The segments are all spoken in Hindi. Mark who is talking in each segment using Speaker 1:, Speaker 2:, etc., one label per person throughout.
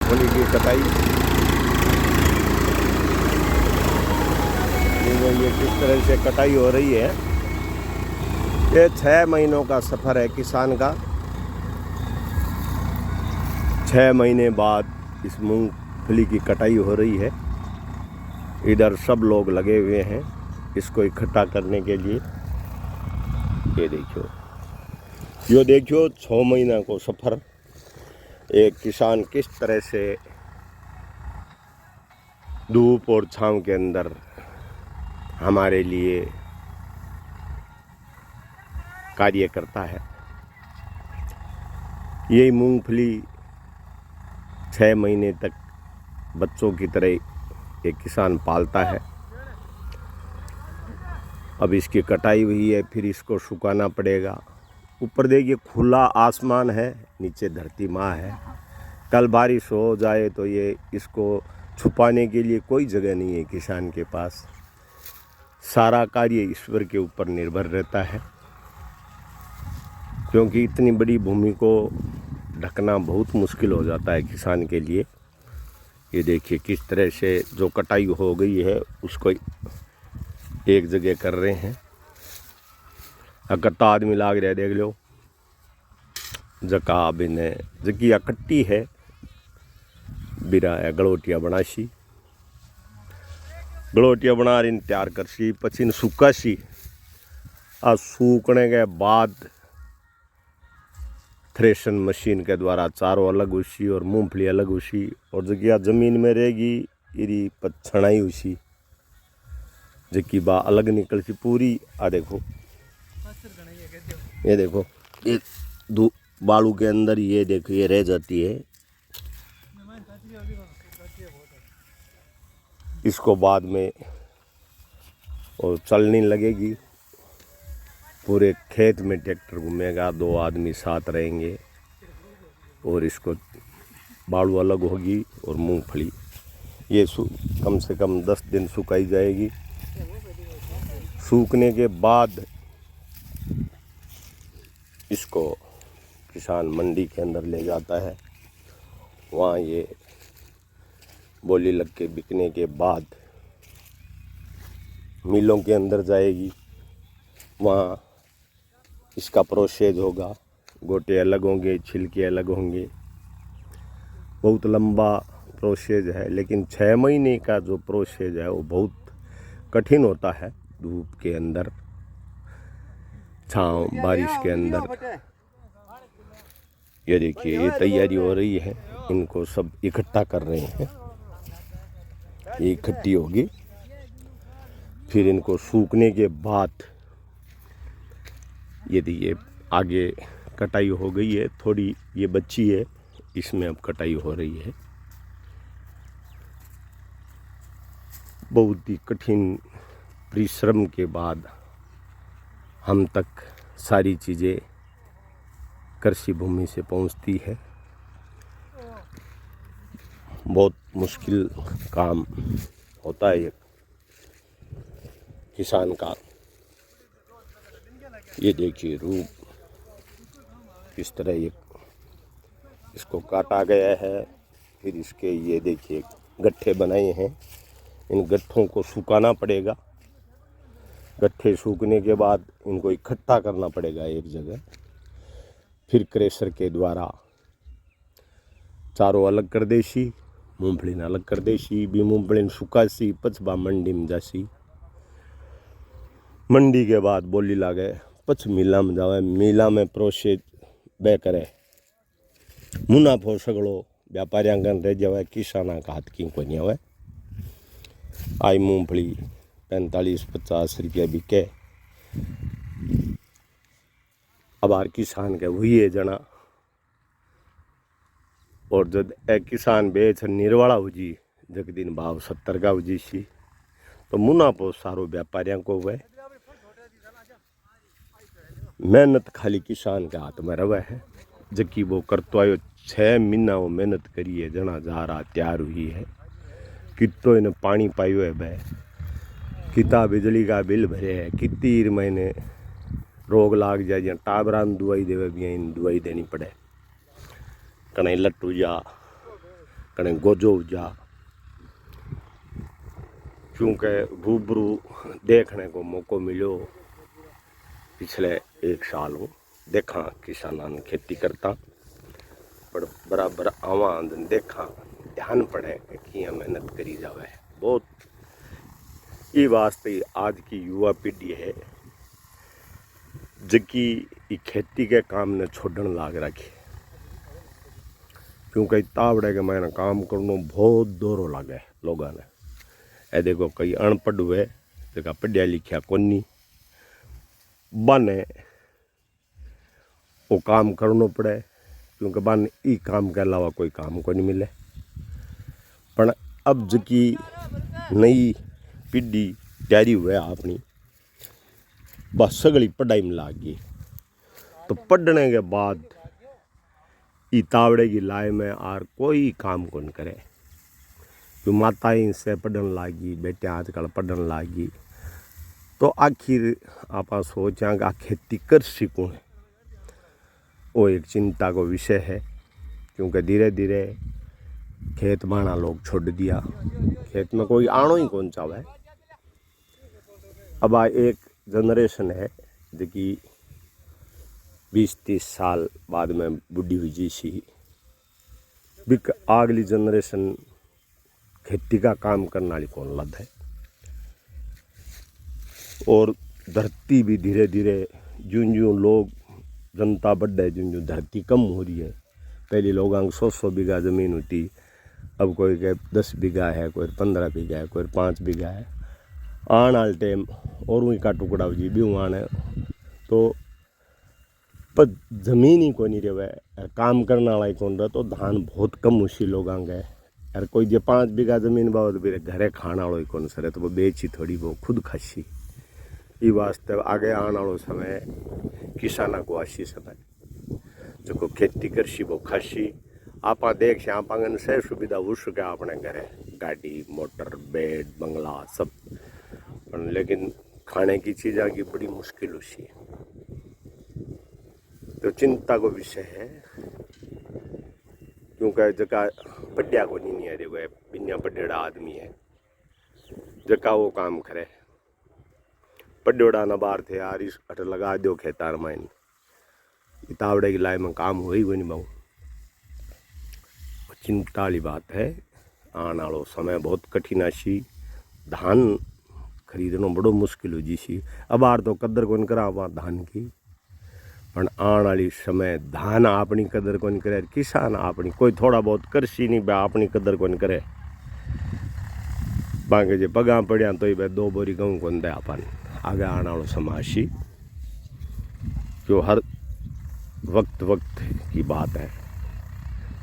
Speaker 1: मूंगफली की कटाई। ये किस तरह से कटाई हो रही है। ये 6 महीनों का सफ़र है किसान का। 6 महीने बाद इस मूंगफली की कटाई हो रही है। इधर सब लोग लगे हुए हैं इसको इकट्ठा करने के लिए। ये देखियो, यो देखियो 6 महीना को सफ़र। एक किसान किस तरह से धूप और छांव के अंदर हमारे लिए कार्य करता है। यही मूंगफली 6 महीने तक बच्चों की तरह एक किसान पालता है। अब इसकी कटाई हुई है, फिर इसको सुखाना पड़ेगा। ऊपर देखिए खुला आसमान है, नीचे धरती माँ है। कल बारिश हो जाए तो ये इसको छुपाने के लिए कोई जगह नहीं है किसान के पास। सारा कार्य ईश्वर के ऊपर निर्भर रहता है, क्योंकि इतनी बड़ी भूमि को ढकना बहुत मुश्किल हो जाता है किसान के लिए। ये देखिए किस तरह से जो कटाई हो गई है उसको एक जगह कर रहे हैं। इकट्ठा आदमी लाग रहा है, देख लो। जका बिने जकिया कट्टी है, बिरा है गलोटिया बनासी। गलोटिया बना रही तैयार करसी, पछी सूकासी। आ सूखने के बाद थ्रेशन मशीन के द्वारा चारों अलग उसी और मूंगफली अलग उसी, और जगह ज़मीन में रहेगी इरी छनाई उसी जबकि बा अलग निकल सी पूरी। आ देखो, ये देखो, ये बालू के अंदर ये देखो ये रह जाती है। इसको बाद में और चलने लगेगी। पूरे खेत में ट्रैक्टर घूमेगा, 2 आदमी साथ रहेंगे और इसको बालू अलग होगी और मूंगफली ये कम से कम 10 दिन सुखाई जाएगी। सूखने के बाद इसको किसान मंडी के अंदर ले जाता है। वहाँ ये बोली लग के बिकने के बाद मिलों के अंदर जाएगी। वहाँ इसका प्रोसेस होगा, गोटे अलग होंगे, छिलके अलग होंगे। बहुत लंबा प्रोसेस है, लेकिन 6 महीने का जो प्रोसेस है वो बहुत कठिन होता है। धूप के अंदर, छाँव, बारिश के अंदर। ये देखिए ये तैयारी हो रही है, इनको सब इकट्ठा कर रहे हैं। ये इकट्ठी होगी, फिर इनको सूखने के बाद यदि ये आगे कटाई हो गई है, थोड़ी ये बची है, इसमें अब कटाई हो रही है। बहुत ही कठिन परिश्रम के बाद हम तक सारी चीज़ें कृषि भूमि से पहुंचती है। बहुत मुश्किल काम होता है ये किसान का। ये देखिए रूप किस तरह ये इसको काटा गया है। फिर इसके ये देखिए गट्ठे बनाए हैं, इन गट्ठों को सुखाना पड़ेगा। गट्ठे सूखने के बाद इनको इकट्ठा करना पड़ेगा एक जगह, फिर क्रेशर के द्वारा चारों अलग कर देसी, मूंगफली ने अलग कर देसी, बी मूंगफली ने सुखासी, पछबा मंडी में जासी। मंडी के बाद बोली लागे, पछ मिला में जावे, मिला में प्रोसेस बे करे। मुनाफो सगड़ो व्यापारियों का रह जावे, किसाना का हाथ की कोई नहीं आवे। आई मूंगफली 45-50 रुपया बिके। अब हर किसान के वही है जना, और जब एक किसान बेच निर्वाड़ा हुई जग दिन भाव 70 का हुई सी, तो मुनाफो सारो व्यापारियों को हुए। मेहनत खाली किसान के हाथ में रवे है, जबकि वो करतो आयो 6 महीना वो मेहनत करी है, जना जा रहा तैयार हुई है। कितो इन्हें पानी पायो है भाई, कितना बिजली का बिल भरे है, कितनी महीने रोग लाग जाए, या टाबरान दवाई देवे भी इन दवाई देनी पड़े। कहीं लट्टू जा, कने गोजो जा, क्योंकि रूबरू देखने को मौको मिलो। पिछले 1 साल हो देखा किसानां खेती करता, पर बराबर आवा देखा ध्यान पड़े कि किया मेहनत करी जावे बहुत। ये वास्ते आज की युवा पीढ़ी है जबकि खेती के काम ने छोड़न लाग रखी, क्योंकि तावड़े के मैंने काम करना बहुत दोरो लगे लोगों ने। ए देखो कई अनपढ़ हुए जगह पढ़िया लिखा कोनी बने वो काम करना पड़े, क्योंकि बन ई काम के अलावा कोई काम को नहीं मिले। पर अब जबकि नई पीढ़ी तैयारी हुए अपनी बस सगली पढ़ाई में लाग गई, तो पढ़ने के बाद ई तावड़े की लाई में आर कोई काम कौन करे। जो माताएं से पढ़न लागी, बेटे आजकल पढ़न लागी, तो आखिर आप सोचा कि आ खेती कर सकूँ है, वो एक चिंता को विषय है। क्योंकि धीरे धीरे खेत बाना लोग छोड़ दिया, खेत में कोई आनो ही कौन चाहे। अब आ एक जनरेशन है जो कि 20-30 साल बाद में बुढ़ी हुई जी सी, बिक अगली जनरेशन खेती का काम करने वाली कौन लद है। और धरती भी धीरे धीरे ज्यों ज्यों लोग जनता बढ़े ज्यों ज्यों धरती कम हो रही है। पहले लोगों को 100 बीघा ज़मीन होती, अब कोई के 10 बीघा है, कोई 15 बीघा है, कोई 5 बीघा है। आने वाले टाइम और वही का टुकड़ा हो जी भी आने तो पर जमीन ही कोई नहीं रहे, काम करने वाला ही कौन रहा, तो धान बहुत कम उसी लोग गए। यार कोई जो 5 बीघा जमीन बाबा तो फिर घरे खाना वाला ही कौन सरे, तो वो बेची थोड़ी वो खुद खासी। ये वास्ते आगे आने वाला समय किसाना को आशी समय जो खेती करसी वो खासी। आप देख से आप से सुविधा हो सके अपने घरे, गाड़ी मोटर बेड बंगला सब, लेकिन खाने की चीज़ की बड़ी मुश्किल उसी है। तो चिंता को विषय है, क्योंकि जगह पढ़िया को नहीं है, देखो बिना पढ़ेड़ा आदमी है जका वो काम करे। पढ़ेड़ा न बाहर थे यार इस अट लगा दो खेतार में, तावड़े की लाई में काम हो ही नहीं बहु। चिंता वाली बात है। आने वाला समय बहुत कठिन आशी, धान खरीदना बड़ो मुश्किल हो जी सी। अब आर तो कदर कौन करा वहाँ धान की, पर आने वाली समय धान अपनी कदर कौन करे, किसान अपनी कोई थोड़ा बहुत करसी नहीं बा अपनी कदर कौन करे। बाकी जो पगा पड़िया तो ही 2 बोरी गेहूं कौन दे अपन। आगे आने वाला समय आशी जो हर वक्त वक्त की बात है,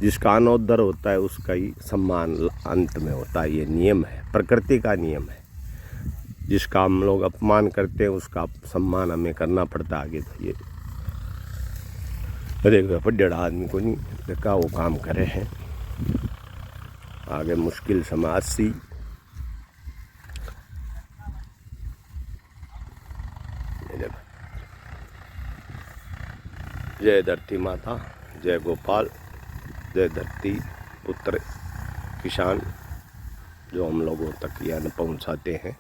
Speaker 1: जिसका अनोदर होता है उसका ही सम्मान अंत में होता है। ये नियम है, प्रकृति का नियम है। जिसका हम लोग अपमान करते हैं उसका सम्मान हमें करना पड़ता है आगे। तो ये देखो पढ़ेड़ा आदमी को नहीं देखा वो काम करे हैं। आगे मुश्किल समय 80 जय धरती माता, जय गोपाल, जय धरती पुत्र किसान जो हम लोगों तक यह पहुंचाते हैं।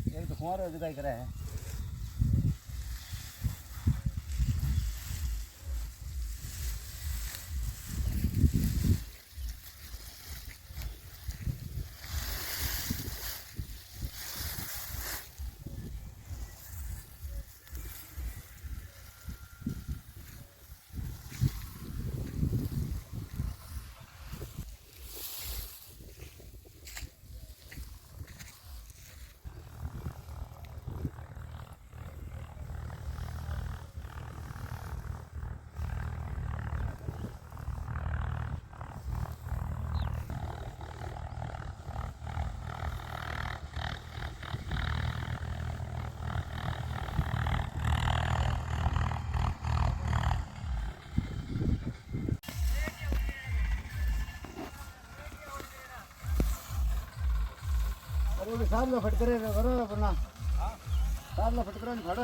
Speaker 2: एक तो कुंवारे जुगाई करे है। साल फटकरे बरो अपना साल फटकरे खड़े